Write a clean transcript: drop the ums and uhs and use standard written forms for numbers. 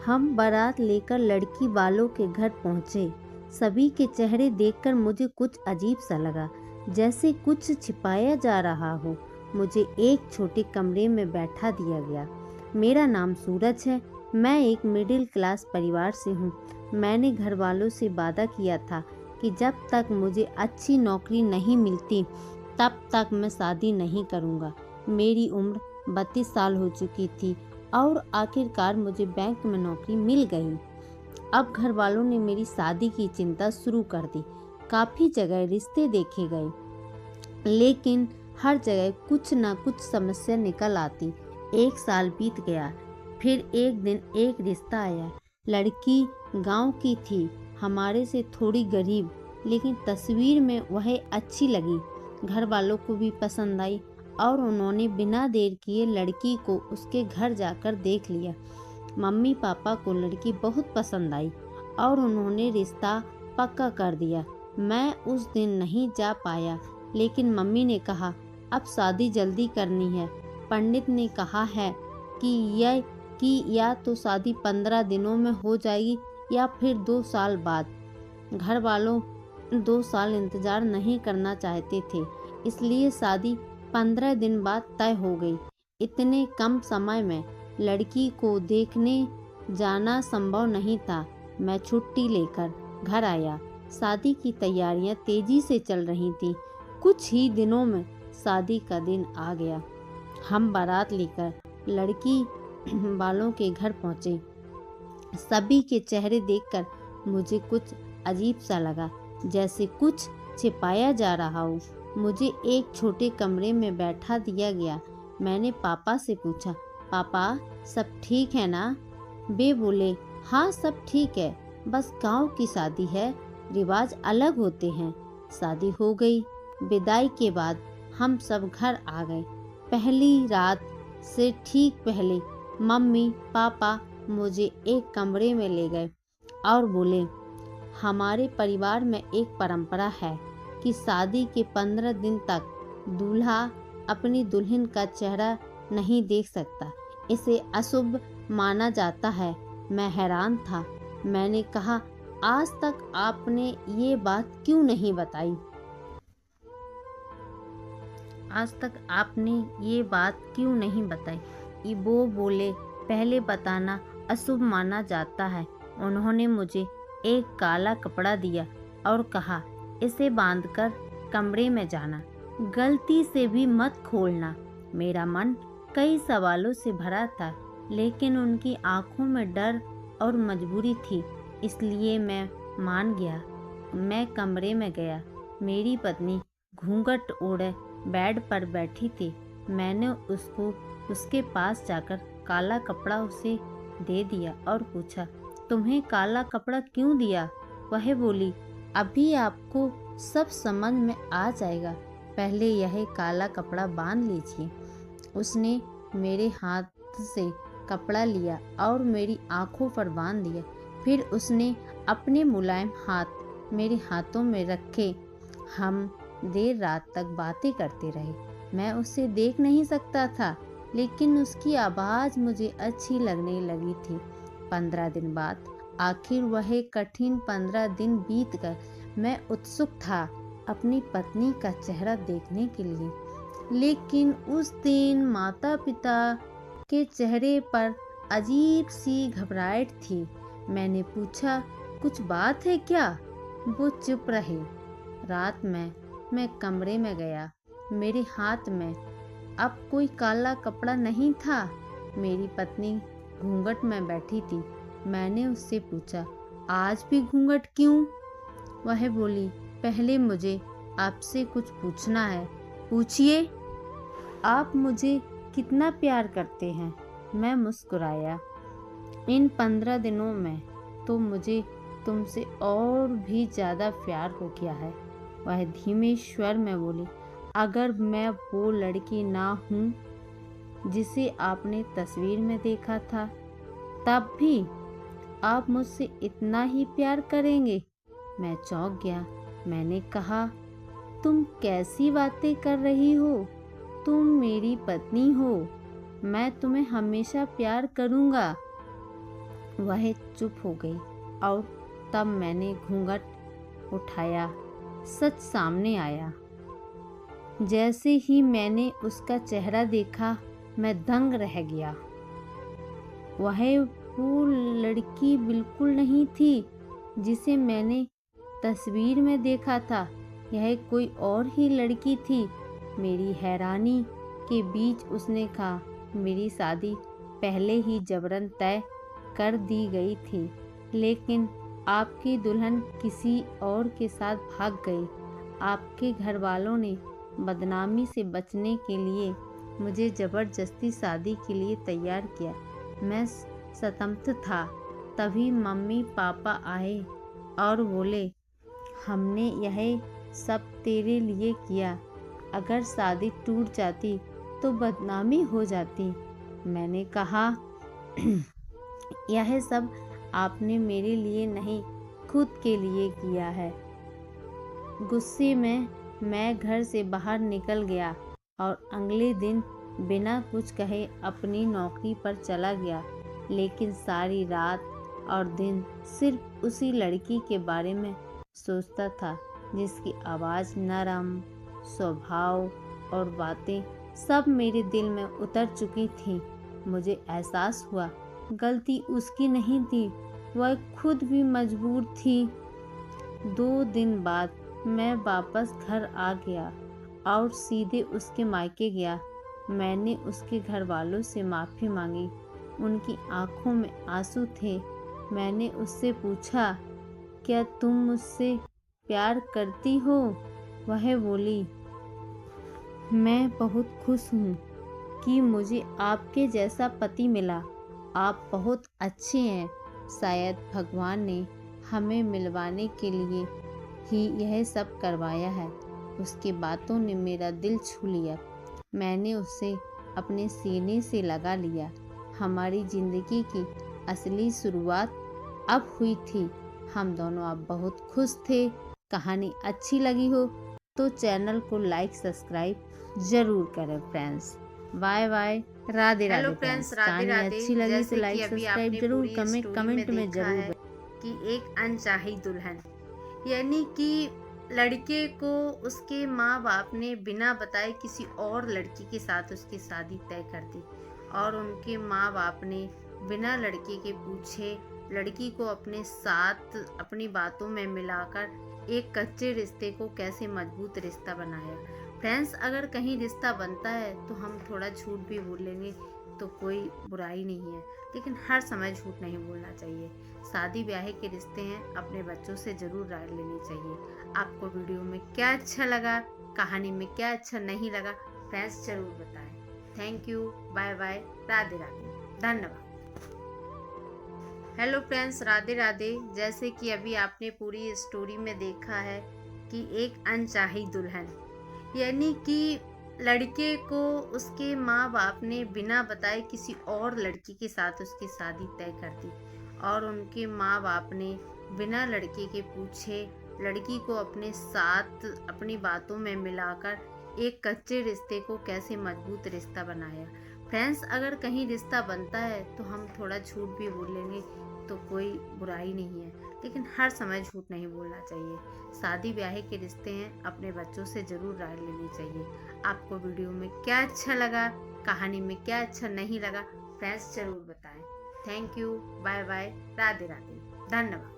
हम बारात लेकर लड़की वालों के घर पहुंचे। सभी के चेहरे देखकर मुझे कुछ अजीब सा लगा, जैसे कुछ छिपाया जा रहा हो। मुझे एक छोटे कमरे में बैठा दिया गया। मेरा नाम सूरज है। मैं एक मिडिल क्लास परिवार से हूँ। मैंने घर वालों से वादा किया था कि जब तक मुझे अच्छी नौकरी नहीं मिलती तब तक मैं शादी नहीं करूँगा। मेरी उम्र 32 साल हो चुकी थी और आखिरकार मुझे बैंक में नौकरी मिल गई। अब घर वालों ने मेरी शादी की चिंता शुरू कर दी। काफ़ी जगह रिश्ते देखे गए, लेकिन हर जगह कुछ ना कुछ समस्या निकल आती। 1 साल बीत गया। फिर एक दिन एक रिश्ता आया। लड़की गांव की थी, हमारे से थोड़ी गरीब, लेकिन तस्वीर में वह अच्छी लगी। घर वालों को भी पसंद आई और उन्होंने बिना देर किए लड़की को उसके घर जाकर देख लिया। मम्मी पापा को लड़की बहुत पसंद आई और उन्होंने रिश्ता पक्का कर दिया। मैं उस दिन नहीं जा पाया, लेकिन मम्मी ने कहा अब शादी जल्दी करनी है। पंडित ने कहा है कि या तो शादी 15 दिनों में हो जाएगी या फिर 2 साल बाद। घर वालों 2 साल इंतजार नहीं करना चाहते थे, इसलिए शादी 15 दिन बाद तय हो गई। इतने कम समय में लड़की को देखने जाना संभव नहीं था। मैं छुट्टी लेकर घर आया। शादी की तैयारियां तेजी से चल रही थीं। कुछ ही दिनों में शादी का दिन आ गया। हम बारात लेकर लड़की वालों के घर पहुंचे। सभी के चेहरे देखकर मुझे कुछ अजीब सा लगा, जैसे कुछ छिपाया जा रहा हो। मुझे एक छोटे कमरे में बैठा दिया गया। मैंने पापा से पूछा, पापा सब ठीक है ना? वे बोले, हाँ सब ठीक है, बस गांव की शादी है, रिवाज अलग होते हैं। शादी हो गई। विदाई के बाद हम सब घर आ गए। पहली रात से ठीक पहले मम्मी पापा मुझे एक कमरे में ले गए और बोले, हमारे परिवार में एक परंपरा है कि शादी के 15 दिन तक दूल्हा अपनी दुल्हन का चेहरा नहीं देख सकता। इसे अशुभ माना जाता है। मैं हैरान था। मैंने कहा, आज तक आपने ये बात क्यों नहीं बताई? वो बोले, पहले बताना अशुभ माना जाता है। उन्होंने मुझे एक काला कपड़ा दिया और कहा, इसे बांधकर कमरे में जाना, गलती से भी मत खोलना। मेरा मन कई सवालों से भरा था, लेकिन उनकी आंखों में डर और मजबूरी थी, इसलिए मैं मान गया। मैं कमरे में गया। मेरी पत्नी घूंघट ओढ़े बेड पर बैठी थी। मैंने उसके पास जाकर काला कपड़ा उसे दे दिया और पूछा, तुम्हें काला कपड़ा क्यों दिया? वह बोली, अभी आपको सब समझ में आ जाएगा, पहले यह काला कपड़ा बांध लीजिए। उसने मेरे हाथ से कपड़ा लिया और मेरी आंखों पर बांध दिया। फिर उसने अपने मुलायम हाथ मेरे हाथों में रखे। हम देर रात तक बातें करते रहे। मैं उसे देख नहीं सकता था, लेकिन उसकी आवाज़ मुझे अच्छी लगने लगी थी। 15 दिन बाद आखिर वह कठिन 15 दिन बीत गए। मैं उत्सुक था अपनी पत्नी का चेहरा देखने के लिए, लेकिन उस दिन माता पिता के चेहरे पर अजीब सी घबराहट थी। मैंने पूछा, कुछ बात है क्या? वो चुप रहे। रात में मैं कमरे में गया। मेरे हाथ में अब कोई काला कपड़ा नहीं था। मेरी पत्नी घूंघट में बैठी थी। मैंने उससे पूछा, आज भी घूंघट क्यों? वह बोली, पहले मुझे आपसे कुछ पूछना है। पूछिए। आप मुझे कितना प्यार करते हैं? मैं मुस्कुराया। इन 15 दिनों में तो मुझे तुमसे और भी ज़्यादा प्यार हो गया है। वह धीमे स्वर में बोली, अगर मैं वो लड़की ना हूँ जिसे आपने तस्वीर में देखा था, तब भी आप मुझसे इतना ही प्यार करेंगे? मैं चौंक गया। मैंने कहा, तुम कैसी बातें कर रही हो? तुम मेरी पत्नी हो। मैं तुम्हें हमेशा प्यार करूँगा। वह चुप हो गई और तब मैंने घूंघट उठाया। सच सामने आया। जैसे ही मैंने उसका चेहरा देखा मैं दंग रह गया। वह वो लड़की बिल्कुल नहीं थी जिसे मैंने तस्वीर में देखा था। यह कोई और ही लड़की थी। मेरी हैरानी के बीच उसने कहा, मेरी शादी पहले ही जबरन तय कर दी गई थी, लेकिन आपकी दुल्हन किसी और के साथ भाग गई। आपके घर वालों ने बदनामी से बचने के लिए मुझे ज़बरदस्ती शादी के लिए तैयार किया। मैं संतप्त था। तभी मम्मी पापा आए और बोले, हमने यह सब तेरे लिए किया। अगर शादी टूट जाती तो बदनामी हो जाती। मैंने कहा, यह सब आपने मेरे लिए नहीं, खुद के लिए किया है। गुस्से में मैं घर से बाहर निकल गया और अगले दिन बिना कुछ कहे अपनी नौकरी पर चला गया। लेकिन सारी रात और दिन सिर्फ उसी लड़की के बारे में सोचता था, जिसकी आवाज़ नरम, स्वभाव और बातें सब मेरे दिल में उतर चुकी थीं। मुझे एहसास हुआ गलती उसकी नहीं थी, वह खुद भी मजबूर थी। 2 दिन बाद मैं वापस घर आ गया और सीधे उसके मायके गया। मैंने उसके घर वालों से माफ़ी मांगी। उनकी आंखों में आंसू थे। मैंने उससे पूछा, क्या तुम मुझसे प्यार करती हो? वह बोली, मैं बहुत खुश हूँ कि मुझे आपके जैसा पति मिला। आप बहुत अच्छे हैं। शायद भगवान ने हमें मिलवाने के लिए ही यह सब करवाया है। उसकी बातों ने मेरा दिल छू लिया। मैंने उसे अपने सीने से लगा लिया। हमारी ज़िंदगी की असली शुरुआत अब हुई थी। हम दोनों अब बहुत खुश थे। कहानी अच्छी लगी हो तो चैनल को लाइक सब्सक्राइब ज़रूर करें friends. Bye bye. Radhe Radhe friends. कहानी अच्छी लगी तो लाइक सब्सक्राइब जरूर कमेंट में जरूर कि एक अनचाही दुल्हन, यानी कि लड़के को उसके माँ बाप ने बिना बताए किसी और लड़की के साथ उसकी शादी तय कर दी और उनके माँ बाप ने बिना लड़के के पूछे लड़की को अपने साथ अपनी बातों में मिलाकर एक कच्चे रिश्ते को कैसे मजबूत रिश्ता बनाया। फ्रेंड्स, अगर कहीं रिश्ता बनता है तो हम थोड़ा झूठ भी बोल लेंगे तो कोई बुराई नहीं है, लेकिन हर समय झूठ नहीं बोलना चाहिए। शादी ब्याह के रिश्ते हैं, अपने बच्चों से ज़रूर राय लेनी चाहिए। आपको वीडियो में क्या अच्छा लगा, कहानी में क्या अच्छा नहीं लगा, फ्रेंड्स ज़रूर बताएं। Thank you, bye bye, Radhe Radhe, धन्यवाद। Hello friends, Radhe Radhe. जैसे कि अभी आपने पूरी स्टोरी में देखा है कि एक अनचाही दुल्हन, यानी कि लड़के को उसके माँ बाप ने बिना बताए किसी और लड़की के साथ उसकी शादी तय कर दी और उनके माँ बाप ने बिना लड़के के पूछे लड़की को अपने साथ अपनी बातों में मिलाकर एक कच्चे रिश्ते को कैसे मजबूत रिश्ता बनाया। फ्रेंड्स, अगर कहीं रिश्ता बनता है तो हम थोड़ा झूठ भी बोल लेंगे तो कोई बुराई नहीं है, लेकिन हर समय झूठ नहीं बोलना चाहिए। शादी ब्याह के रिश्ते हैं, अपने बच्चों से ज़रूर राय लेनी चाहिए। आपको वीडियो में क्या अच्छा लगा, कहानी में क्या अच्छा नहीं लगा, फ्रेंड्स ज़रूर बताएं। Thank you, bye bye, Radhe Radhe, धन्यवाद।